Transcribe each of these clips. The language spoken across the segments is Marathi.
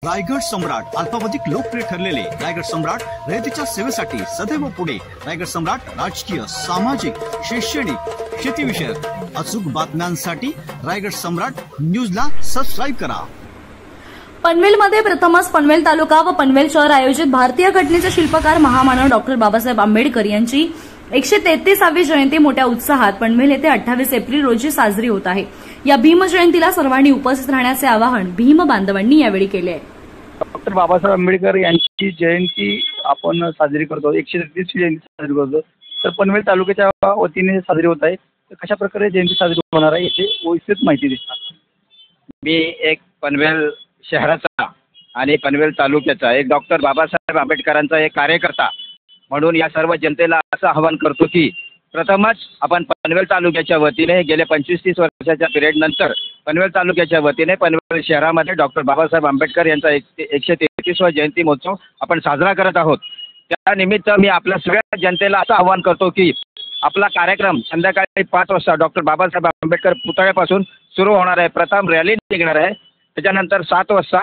रायगड सम्राट अल्पावधिक लोकप्रिय ठरलेले रायगड सम्राट रयतेच्या सेवेसाठी सदैव पुढे। रायगड सम्राट राजकीय, सामाजिक, शैक्षणिक, शेतीविषयक अचूक बातम्यांसाठी रायगड सम्राट न्यूजला सबस्क्राईब करा। पनवेलमध्ये प्रथमच पनवेल तालुका व पनवेल शहर आयोजित भारतीय घटनेचे शिल्पकार महामानव डॉक्टर बाबासाहेब आंबेडकर यांची 133वी जयंती मोठ्या उत्साहात पनवेल येथे 28 एप्रिल रोजी साजरी होत आहे। या भीम जयंतीला सर्वांनी उपस्थित राहण्याचे आवाहन भीम बांधवांनी यावेळी केले आहे। डॉक्टर बाबासाहेब आंबेडकर यांची जयंती आपण साजरी करतो, 133वी जयंती साजरी करतो। तर पनवेल तालुक्याच्या वतीने साजरी होत आहे। तर कशा प्रकारे जयंती साजरी होणार आहे याची विस्तृत माहिती देतात। मी एक पनवेल शहराचा आणि पनवेल तालुक्याचा एक डॉक्टर बाबासाहेब आंबेडकरांचा एक कार्यकर्ता म्हणून या सर्व जनतेला असं आवाहन करतो की प्रथमच आपण पनवेल तालुक्याच्या वतीने गेल्या 25-30 वर्षाच्या पिरियड नंतर पनवेल तालुक्याच्या वतीने पनवेल शहरामध्ये डॉक्टर बाबासाहेब आंबेडकर यांचा 133वा जयंती महोत्सव आपण साजरा करत आहोत। त्यानिमित्त मी आपल्या सगळ्या जनतेला असं आवाहन करतो की आपला कार्यक्रम संध्याकाळी 5 वाजता डॉक्टर बाबासाहेब आंबेडकर पुतळ्यापासून सुरू होणार आहे। प्रथम रॅली निघणार आहे, त्याच्यानंतर 7 वाजता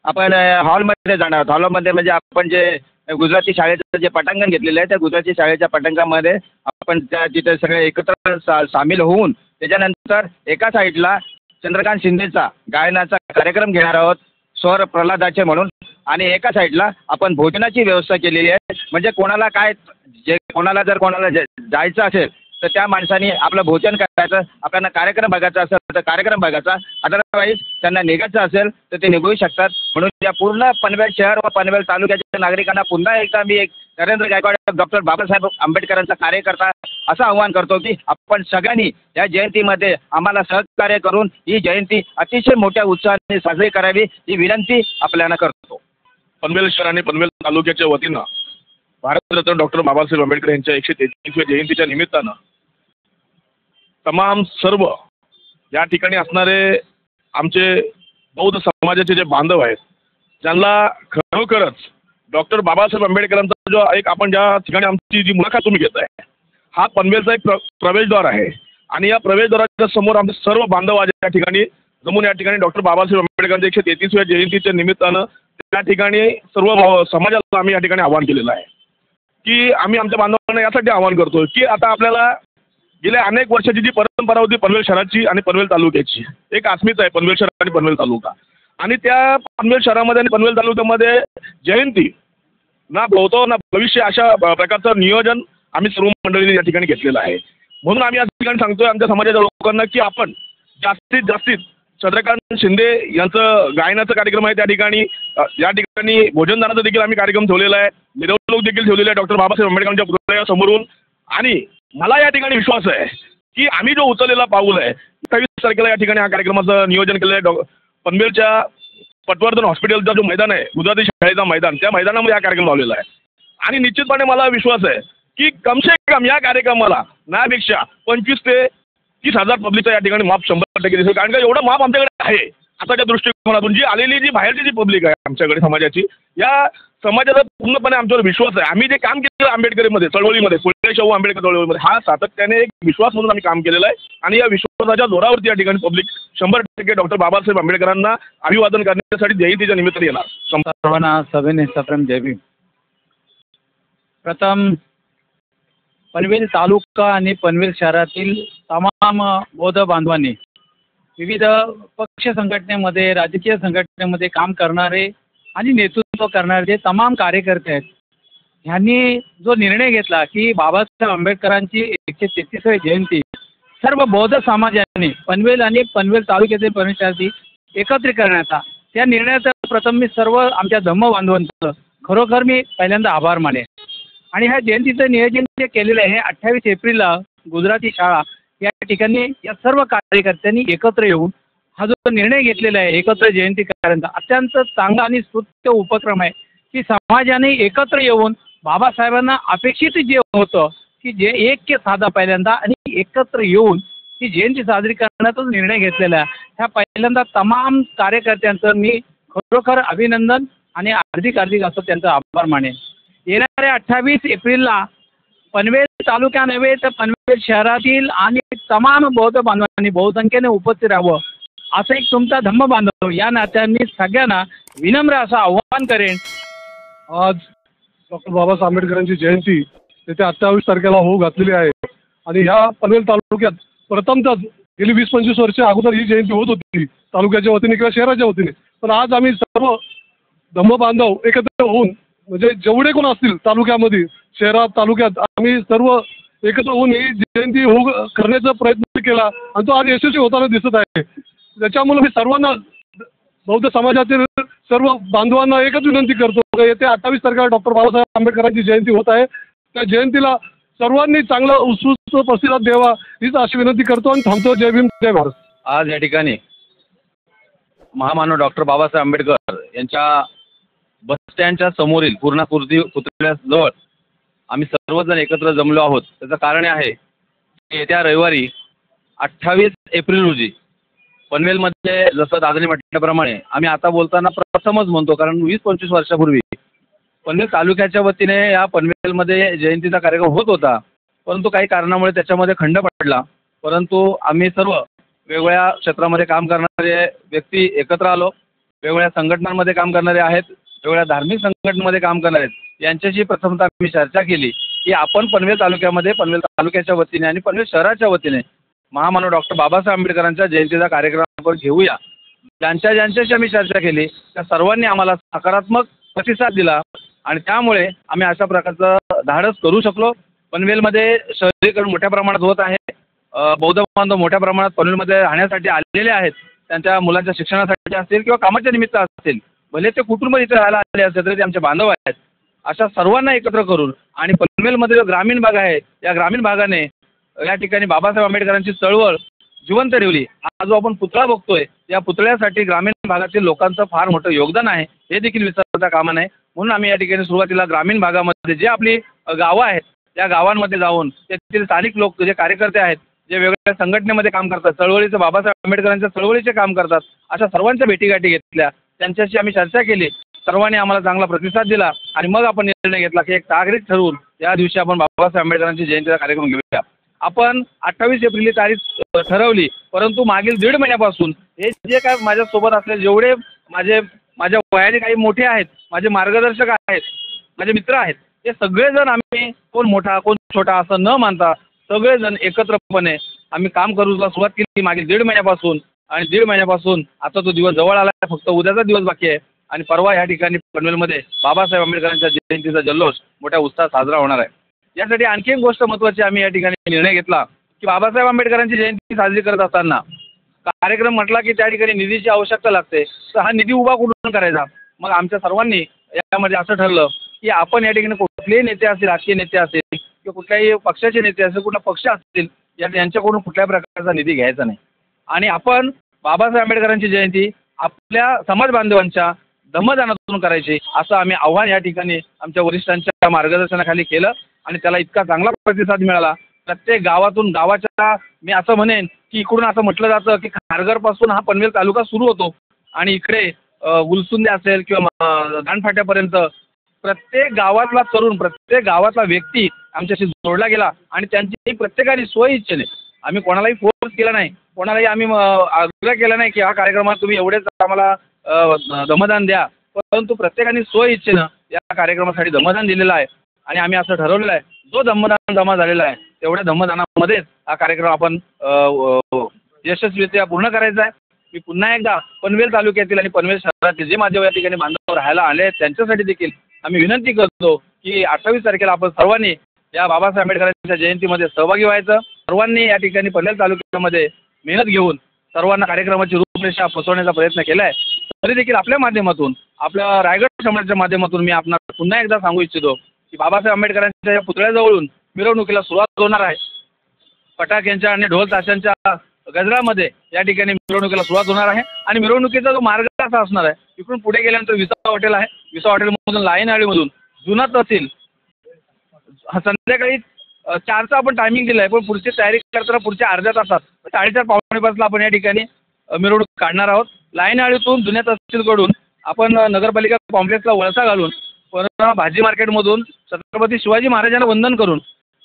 आपण हॉलमध्ये जाणार आहोत। हॉलमध्ये म्हणजे आपण जे गुजराती शाळेचं जे पटांगण घेतलेलं आहे त्या गुजराती शाळेच्या पटांगणामध्ये आपण तिथे सगळे एकत्र सामील होऊन त्याच्यानंतर एका साईडला चंद्रकांत शिंदेचा गायनाचा कार्यक्रम घेणार आहोत स्वर प्रल्हादाचे म्हणून, आणि एका साईडला आपण भोजनाची व्यवस्था केलेली आहे। म्हणजे कोणाला जर कोणाला जायचं असेल तर त्या माणसाने आपलं भोजन करायचं, आपल्याला कार्यक्रम बघायचा असेल तर कार्यक्रम बघायचा, अदरवाईज त्यांना निघायचं असेल तर ते निघू शकतात। म्हणून या पूर्ण पनवेल शहर व पनवेल तालुक्याच्या नागरिकांना पुन्हा एकदा मी एक नरेंद्र गायकवाड डॉक्टर बाबासाहेब आंबेडकरांचा कार्यकर्ता असं आवाहन करतो की आपण सगळ्यांनी या जयंतीमध्ये आम्हाला सहकार्य करून ही जयंती अतिशय मोठ्या उत्साहाने साजरी करावी ही विनंती आपल्याला करतो। पनवेल शहर आणि पनवेल तालुक्याच्या वतीनं भारतरत्न डॉक्टर बाबासाहेब आंबेडकर यांच्या 133व्या जयंतीच्या निमित्तानं तमाम सर्व या ठिकाणी असणारे आमचे बौद्ध समाजाचे जे बांधव आहेत ज्यांना खरोखरच डॉक्टर बाबासाहेब आंबेडकरांचा जो एक आपण ज्या ठिकाणी आमची जी मुलाखत तुम्ही घेताय हा पनवेलचा एक प्रवेशद्वार आहे आणि या प्रवेशद्वाराच्या समोर आमचे सर्व बांधव आज या ठिकाणी जमून या ठिकाणी डॉक्टर बाबासाहेब आंबेडकरांच्या 133व्या जयंतीच्या निमित्तानं त्या ठिकाणी सर्व समाजाला आम्ही या ठिकाणी आवाहन केलेलं आहे की आम्ही आमच्या बांधवांना यासाठी आवाहन करतो की आता आपल्याला गेल्या अनेक वर्षाची जी परंपरा होती पनवेल शहराची आणि पनवेल तालुक्याची एक अस्मिता आहे पनवेल शहर आणि पनवेल तालुका, आणि त्या पनवेल शहरामध्ये आणि पनवेल तालुक्यामध्ये जयंती ना भवतो ना भविष्य अशा प्रकारचं नियोजन आम्ही सर्व मंडळींनी या ठिकाणी घेतलेलं आहे। म्हणून आम्ही या ठिकाणी सांगतोय आमच्या समाजाच्या लोकांना की आपण जास्तीत चंद्रकांत शिंदे यांचं गायनाचा कार्यक्रम आहे त्या ठिकाणी, या ठिकाणी भोजनदानाचा देखील आम्ही कार्यक्रम ठेवलेला आहे, मिरवणूक देखील ठेवलेली आहे डॉक्टर बाबासाहेब आंबेडकरांच्या पुतळ्यासमोरून। आणि मला या ठिकाणी विश्वास आहे की आम्ही जो उचललेला पाऊल आहे 28 तारखेला या ठिकाणी हा कार्यक्रमाचं नियोजन केलेलं आहे। पनवेलच्या पटवर्धन हॉस्पिटलचा जो मैदान आहे गुजराती शाळेचा मैदान, त्या मैदानामध्ये हा कार्यक्रम लावलेला आहे आणि निश्चितपणे मला विश्वास आहे की कमसे कम या कार्यक्रमाला नापेक्षा 25 ते 30,000 पब्लिकचा या ठिकाणी माप 100% दिसेल। कारण का एवढं माप आमच्याकडे आहे आताच्या दृष्टिकोनातून जी आलेली जी बाहेरची जी पब्लिक आहे आमच्याकडे समाजाची, या समाजाचा पूर्णपणे आमच्यावर विश्वास आहे। आम्ही जे काम केलेलं आंबेडकरीमध्ये चळवळीमध्ये फुले शाहू आंबेडकर चळवळीमध्ये हा सातत्याने एक विश्वास म्हणून आम्ही काम केलेलं आहे आणि या विश्वासाच्या जोरावरती या ठिकाणी पब्लिक 100% डॉक्टर बाबासाहेब आंबेडकरांना अभिवादन करण्यासाठी जयंतीच्या निमित्ताने येणार। सर्वांना सभेने सप्रेम जय भीम। प्रथम पनवेल तालुका आणि पनवेल शहरातील तमाम बौद्ध बांधवांनी विविध पक्ष संघटनेमध्ये राजकीय संघटनेमध्ये काम करणारे आणि नेतृत्व करणारे जे तमाम कार्यकर्ते आहेत ह्यांनी जो निर्णय घेतला की बाबासाहेब आंबेडकरांची 133वी जयंती सर्व बौद्ध समाजाने पनवेल आणि पनवेल तालुक्यातील परिसरातील एकत्रित करण्याचा, त्या निर्णयाचा प्रथम मी सर्व आमच्या धम्म बांधवांचं खरोखर मी पहिल्यांदा आभार मानेन। आणि ह्या जयंतीचं नियोजन जे केलेलं आहे 28 एप्रिलला गुजराती शाळा या ठिकाणी या सर्व कार्यकर्त्यांनी एकत्र येऊन हा जो निर्णय घेतलेला आहे एकत्र जयंती करण्याचा अत्यंत चांगला आणि स्तुत्य उपक्रम आहे की समाजाने एकत्र येऊन बाबासाहेबांना अपेक्षित जे होतं की जे एक के साधा पहिल्यांदा आणि एकत्र येऊन ही जयंती साजरी करण्याचा निर्णय घेतलेला आहे। ह्या पहिल्यांदा तमाम कार्यकर्त्यांचं मी खरोखर अभिनंदन आणि हार्दिक असं त्यांचा आभार मानेन। येणाऱ्या 28 एप्रिलला पनवेल तालुका नव्हे तर पनवेल शहरातील आणि तमाम बौद्ध बांधवांनी बहुसंख्येने उपस्थित राहावं असं एक तुमचा धम्म बांधव या नात्याने सगळ्यांना विनम्र असं आव्हान करेन. आज डॉक्टर बाबासाहेब आंबेडकरांची जयंती येत्या 28 तारखेला होऊ घातलेली आहे आणि ह्या पनवेल तालुक्यात प्रथमतः गेली 20-25 वर्ष अगोदर ही जयंती होत होती तालुक्याच्या वतीने किंवा शहराच्या वतीने. पण आज आम्ही सर्व धम्म बांधव एकत्र होऊन म्हणजे जेवढे कोण असतील तालुक्यामध्ये शहरात तालुक्यात आम्ही सर्व एकत्र होऊन ही जयंती करण्याचा प्रयत्न केला आणि तो आज यशस्वी होताना दिसत आहे. त्याच्यामुळे मी सर्वांना बौद्ध समाजातील सर्व बांधवांना एकच विनंती करतो की येत्या 28 तारखेला डॉक्टर बाबासाहेब आंबेडकरांची जयंती होत आहे. त्या जयंतीला सर्वांनी चांगला उत्स्फूर्त प्रतिसाद द्यावा हीच अशी विनंती करतो आणि थांबतो. जय भीम जय भारत. आज या ठिकाणी महामानव डॉक्टर बाबासाहेब आंबेडकर यांच्या बसस्टँडच्या समोरील पूर्णाकृती पुतळ्याजवळ आम्ही सर्वजण एकत्र जमलो आहोत. त्याचं कारण आहे की येत्या रविवारी 28 एप्रिल रोजी पनवेलमध्ये जसं दादाने म्हटल्याप्रमाणे आम्ही आता बोलताना प्रथमच म्हणतो, कारण 20-25 वर्षापूर्वी पनवेल तालुक्याच्या वतीने या पनवेलमध्ये जयंतीचा कार्यक्रम होत होता, परंतु काही कारणामुळे त्याच्यामध्ये खंड पडला. परंतु आम्ही सर्व वेगवेगळ्या क्षेत्रामध्ये काम करणारे व्यक्ती एकत्र आलो, वेगवेगळ्या संघटनांमध्ये काम करणारे आहेत, वेगवेगळ्या धार्मिक संघटनांमध्ये काम करणारे आहेत. यांच्याशी प्रथमतः मी चर्चा केली की आपण पनवेल तालुक्यामध्ये पनवेल तालुक्याच्या वतीने आणि पनवेल शहराच्या वतीने महामानव डॉक्टर बाबासाहेब आंबेडकरांच्या जयंतीचा कार्यक्रम आपण घेऊया. ज्यांच्याशी आम्ही चर्चा केली त्या सर्वांनी आम्हाला सकारात्मक प्रतिसाद दिला आणि त्यामुळे आम्ही अशा प्रकारचं धाडस करू शकलो. पनवेलमध्ये शहरीकरण मोठ्या प्रमाणात होत आहे. बौद्ध बांधव मोठ्या प्रमाणात पनवेलमध्ये राहण्यासाठी आलेले आहेत. त्यांच्या मुलांच्या शिक्षणासाठी असतील किंवा कामाच्या निमित्त असतील, भले ते कुटुंब इथे राहायला आले असतील तरी ते आमचे बांधव आहेत. अशा सर्वांना एकत्र करून आणि पनवेलमध्ये जो ग्रामीण भाग आहे या ग्रामीण भागाने या ठिकाणी बाबासाहेब आंबेडकरांची चळवळ जिवंत ठेवली. हा जो आपण पुतळा बघतोय या पुतळ्यासाठी ग्रामीण भागातील लोकांचं फार मोठं योगदान आहे, हे देखील विसरता कामा नये. म्हणून आम्ही या ठिकाणी सुरुवातीला ग्रामीण भागामध्ये जे आपली गावं आहेत त्या गावांमध्ये जाऊन तेथील स्थानिक लोक जे कार्यकर्ते आहेत, जे वेगवेगळ्या संघटनेमध्ये काम करतात, चळवळीचं बाबासाहेब आंबेडकरांच्या चळवळीचे काम करतात, अशा सर्वांच्या भेटीगाठी घेतल्या. त्यांच्याशी आम्ही चर्चा केली. सर्वांनी आम्हाला चांगला प्रतिसाद दिला आणि मग आपण निर्णय घेतला की एक तारीख ठरवून या दिवशी आपण बाबासाहेब आंबेडकरांची जयंतीचा कार्यक्रम घेऊया. आपण 28 एप्रिल ही तारीख ठरवली, परंतु मागील 1.5 महिन्यापासून हे जे काय माझ्यासोबत असलेले जेवढे माझ्या वयाने काही मोठे आहेत, माझे मार्गदर्शक आहेत, माझे मित्र आहेत, हे सगळेजण आम्ही कोण मोठा कोण छोटा असं न मानता सगळेजण एकत्रपणे आम्ही काम करूला सुरुवात केली मागील 1.5 महिन्यापासून. आणि 1.5 महिन्यापासून आता तो दिवस जवळ आला आहे. फक्त उद्याचा दिवस बाकी आहे आणि परवा या ठिकाणी पनवेलमध्ये बाबासाहेब आंबेडकरांच्या जयंतीचा जल्लोष मोठ्या उत्साहात साजरा होणार आहे. यासाठी आणखी एक गोष्ट महत्त्वाची आम्ही या ठिकाणी निर्णय घेतला की बाबासाहेब आंबेडकरांची जयंती साजरी करत असताना कार्यक्रम म्हटला की त्या ठिकाणी निधीची आवश्यकता लागते. तर हा निधी उभा कुठून करायचा? मग आमच्या सर्वांनी यामध्ये असं ठरलं की आपण या ठिकाणी कुठलेही नेते असतील, राजकीय नेते असतील किंवा कुठल्याही पक्षाचे नेते असतील, कुठला पक्ष असतील, यांच्याकडून कुठल्याही प्रकारचा निधी घ्यायचा नाही आणि आपण बाबासाहेब आंबेडकरांची जयंती आपल्या समाज बांधवांच्या दमदानातून करायची असं आम्ही आव्हान या ठिकाणी आमच्या वरिष्ठांच्या मार्गदर्शनाखाली केलं आणि त्याला इतका चांगला प्रतिसाद मिळाला. प्रत्येक गावातून गावाच्या मी असं म्हणेन की इकडून असं म्हटलं जातं की खारघरपासून हा पनवेल तालुका सुरू होतो आणि इकडे गुलसुंदे असेल किंवा दांडफाट्यापर्यंत प्रत्येक गावातला तरुण, प्रत्येक गावातला व्यक्ती आमच्याशी जोडला गेला आणि त्यांची प्रत्येकाने स्वइच्छेने, आम्ही कोणालाही फोर्स केला नाही, कोणालाही आम्ही आग्रह केला नाही की हा कार्यक्रमात तुम्ही एवढेच आम्हाला दमदान द्या, परंतु प्रत्येकाने स्वइच्छेनं या कार्यक्रमासाठी दमदान दिलेलं आहे आणि आम्ही असं ठरवलेलं आहे जो दमदान जमा झालेला आहे तेवढ्या दमदानामध्येच हा कार्यक्रम आपण यशस्वीरित्या पूर्ण करायचा आहे. मी पुन्हा एकदा पनवेल तालुक्यातील आणि पनवेल शहरातील जे माझे या ठिकाणी बांधव राहायला आले आहेत त्यांच्यासाठी देखील आम्ही विनंती करतो की 28 तारखेला आपण सर्वांनी या बाबासाहेब आंबेडकरांच्या जयंतीमध्ये सहभागी व्हायचं. सर्वांनी या ठिकाणी पनवेल तालुक्यामध्ये मेहनत घेऊन सर्वांना कार्यक्रमाची रूपरेषा पोचवण्याचा प्रयत्न केला आहे. तरी देखील आपल्या माध्यमातून, आपल्या रायगड समाजाच्या माध्यमातून मी आपणाला पुन्हा एकदा सांगू इच्छितो की बाबासाहेब आंबेडकरांच्या या पुतळ्याजवळून मिरवणुकीला सुरुवात होणार आहे. फटाक्यांच्या आणि ढोल ताशांच्या गजरामध्ये या ठिकाणी मिरवणुकीला सुरुवात होणार आहे आणि मिरवणुकीचा जो मार्ग असा असणार आहे, इकडून पुढे गेल्यानंतर विसा हॉटेल आहे, विसा हॉटेलमधून लाईन आळीमधून जुना तहसील, संध्याकाळी 4चा आपण टायमिंग दिला आहे, पण पुढची तयारी करताना पुढच्या अर्ध्या तासात 4:30-4:45ला आपण या ठिकाणी मिरवणूक काढणार आहोत. लाईन आळीतून जुन्या तहसीलकडून आपण नगरपालिका कॉम्प्लेक्सला वळसा घालून पुन्हा भाजी मार्केटमधून छत्रपती शिवाजी महाराजांना वंदन करून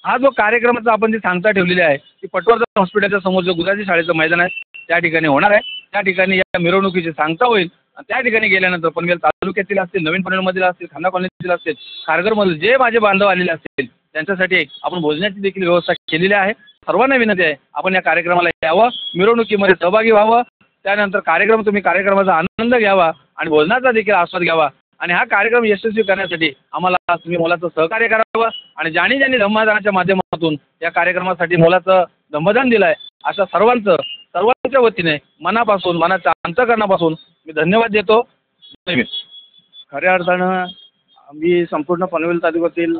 हा जो कार्यक्रमाचा आपण जी सांगता ठेवलेली आहे ती पटवर्धन हॉस्पिटलच्या समोर जो गुजराती शाळेचं मैदान आहे त्या ठिकाणी होणार आहे. त्या ठिकाणी या मिरवणुकीची सांगता होईल आणि त्या ठिकाणी गेल्यानंतर पनवेल तालुक्यातील असतील, नवीन पनवेलमधील असतील, खांदा कॉलनीतील असतील, खारघरमधील जे माझे बांधव आलेले असतील त्यांच्यासाठी आपण भोजनाची देखील व्यवस्था केलेली आहे. सर्वांना विनंती आहे आपण या कार्यक्रमाला यावं, मिरवणुकीमध्ये सहभागी व्हावं, त्यानंतर कार्यक्रमाचा आनंद घ्यावा आणि भोजनाचा देखील आस्वाद घ्यावा आणि हा कार्यक्रम यशस्वी करण्यासाठी आम्हाला तुम्ही मोलाचं सहकार्य करावं आणि ज्यांनी धम्मदानाच्या माध्यमातून या कार्यक्रमासाठी मोलाचं धम्मदान दिलं आहे अशा सर्वांच्या वतीने मनाच्या अंतःकरणापासून मी धन्यवाद देतो. खऱ्या अर्थानं आम्ही संपूर्ण पनवेल तालुक्यातील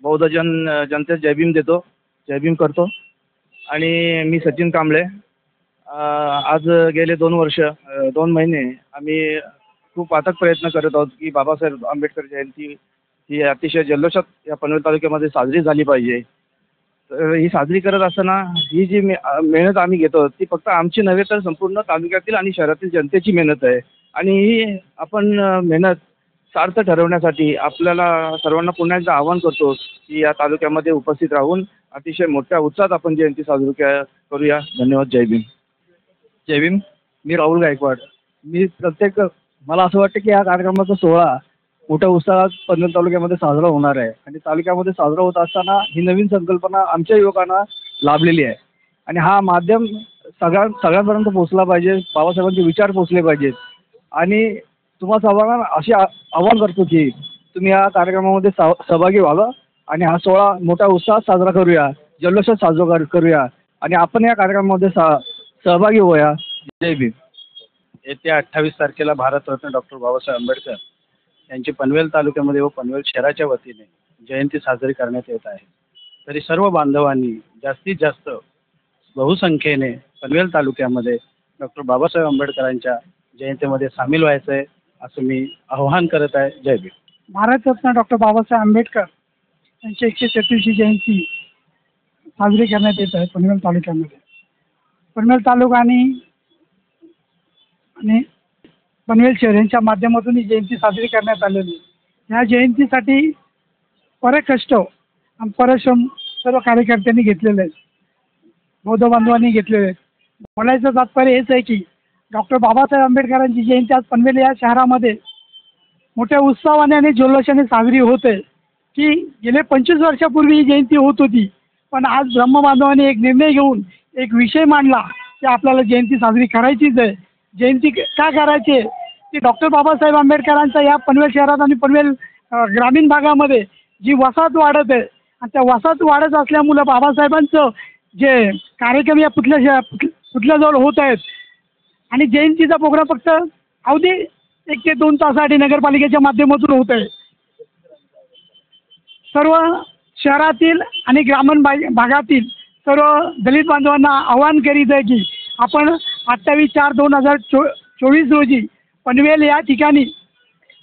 बौद्ध जनतेस जय भीम देतो, जय भीम करतो. आणि मी सचिन कांबळे. आज गेले 2 महिने आम्ही खूप अथक प्रयत्न करत आहोत की बाबासाहेब आंबेडकर जयंती ही अतिशय जल्लोषात या पनवेल तालुक्यामध्ये साजरी झाली पाहिजे. तर ही साजरी करत असताना ही जी मेहनत आम्ही घेतो ती फक्त आमची नव्हे तर संपूर्ण तालुक्यातील आणि शहरातील जनतेची मेहनत आहे. आणि ही आपण मेहनत सार्थ ठरवण्यासाठी आपल्याला सर्वांना पुन्हा एकदा आवाहन करतो की या तालुक्यामध्ये उपस्थित राहून अतिशय मोठ्या उत्साहात आपण जयंती साजरी करूया. धन्यवाद. जय भीम. जय भीम. मी राहुल गायकवाड. मला असं वाटतं की या कार्यक्रमाचा सोहळा मोठ्या उत्साहात पनवेल तालुक्यामध्ये साजरा होणार आहे आणि तालुक्यामध्ये साजरा होत असताना ही नवीन संकल्पना आमच्या युवकांना लाभलेली आहे आणि हा माध्यम सगळ्यांपर्यंत पोहोचला पाहिजे, बाबासाहेबांचे विचार पोहोचले पाहिजेत. आणि तुम्हा सर्वांना असे आवाहन करतो की तुम्ही या कार्यक्रमामध्ये सहभागी व्हावं आणि हा सोहळा मोठ्या उत्साहात साजरा करूया, जल्लोषात साजरा करूया आणि आपण या कार्यक्रमामध्ये सहभागी होऊया. जय भीम. येत्या 28 तारखेला भारतरत्न डॉक्टर बाबासाहेब आंबेडकर यांची पनवेल तालुक्यामध्ये व पनवेल शहराच्या वतीने जयंती साजरी करण्यात येत आहे. तरी सर्व बांधवांनी जास्तीत जास्त बहुसंख्येने पनवेल तालुक्यामध्ये डॉक्टर बाबासाहेब आंबेडकरांच्या जयंतीमध्ये सामील व्हायचं आहे असं मी आवाहन करत आहे. जय भीम. भारतरत्न डॉक्टर बाबासाहेब आंबेडकर यांची 133वी जयंती साजरी करण्यात येत आहे पनवेल तालुक्यामध्ये. पनवेल तालुका आणि पनवेल शहर यांच्या माध्यमातून ही जयंती साजरी करण्यात आलेली. ह्या जयंतीसाठी बरेच कष्ट आणि परिश्रम सर्व कार्यकर्त्यांनी घेतलेले आहेत, बौद्ध बांधवांनी घेतलेले आहेत. बोलायचं तात्पर्य हेच आहे की डॉक्टर बाबासाहेब आंबेडकरांची जयंती आज पनवेल या शहरामध्ये मोठ्या उत्साहाने आणि जल्लोषाने साजरी होते. की गेले 25 वर्षापूर्वी ही जयंती होत होती, पण आज ब्रह्मबांधवांनी एक निर्णय घेऊन एक विषय मांडला की आपल्याला जयंती साजरी करायचीच आहे. जयंती का करायची आहे की डॉक्टर बाबासाहेब आंबेडकरांचा या पनवेल शहरात आणि पनवेल ग्रामीण भागामध्ये जी वसाहत वाढत आहे आणि त्या वसाहत वाढत असल्यामुळं बाबासाहेबांचं जे कार्यक्रम या पुतल्याजवळ होत आहेत आणि जयंतीचा प्रोग्राम फक्त अवधी 1 ते 2 तासासाठी नगरपालिकेच्या माध्यमातून होत आहे. सर्व शहरातील आणि ग्रामीण भागातील सर्व दलित बांधवांना आवाहन करीत आहे की आपण 28/4/2024 रोजी पनवेल या ठिकाणी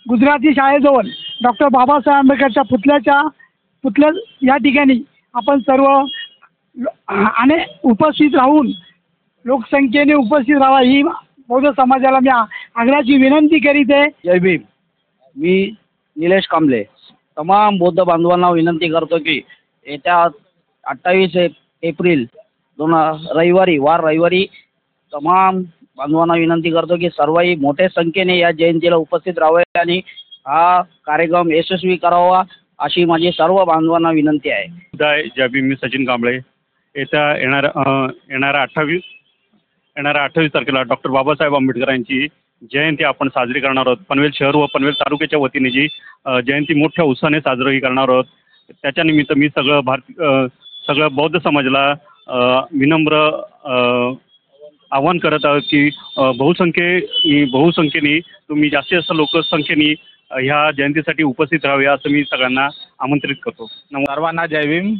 गुजराती शाळेजवळ डॉक्टर बाबासाहेब आंबेडकरच्या पुतळ्या या ठिकाणी आपण सर्व आणि उपस्थित राहून लोकसंख्येने उपस्थित राहावा ही बौद्ध समाजाला मी आग्रहाची विनंती करीत आहे. जय भीम. मी निलेश कांबळे. तमाम बौद्ध बांधवांना विनंती करतो की येत्या 28 एप्रिल रविवारी तमाम बांधवांना विनंती करतो की सर्वही मोठ्या संख्येने या जयंतीला उपस्थित राहावे आणि हा कार्यक्रम यशस्वी करावा अशी माझी सर्व बांधवांना विनंती आहे. जय भीम. मी सचिन कांबळे. येणाऱ्या 28 तारखेला डॉक्टर बाबासाहेब आंबेडकरांची जयंती आपण साजरी करणार आहोत. पनवेल शहर व पनवेल तालुक्याच्या वतीने जी जयंती मोठ्या उत्साहाने साजरी करणार आहोत. त्याच्यानिमित्त मी सगळं बौद्ध समाजाला विनम्र आवाहन करत आहोत की बहुसंख्येने तुम्ही जास्तीत जास्त लोकसंख्येने ह्या जयंतीसाठी उपस्थित राहावे असं मी सगळ्यांना आमंत्रित करतो. सर्वांना जय भीम.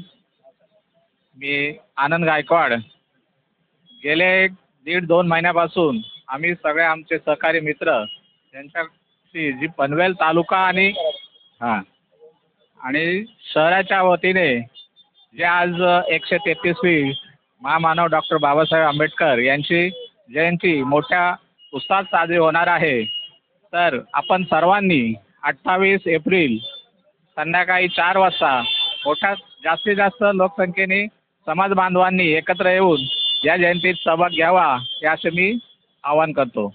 मी आनंद गायकवाड. गेले 1.5-2 महिन्यापासून आम्ही सगळे आमचे सहकारी मित्र यांच्याशी जी पनवेल तालुका आणि शहराच्या वतीने जे आज 133वी महामानव डॉक्टर बाबासाहेब आंबेडकर यांची जयंती मोठ्या उत्साहात साजरी होणार आहे. तर आपण सर्वांनी 28 एप्रिल संध्याकाळी 4 वाजता जास्तीत जास्त लोकसंख्येने समाज बांधवांनी एकत्र येऊन या जयंतीत सहभाग घ्यावा याचे मी आवाहन करतो.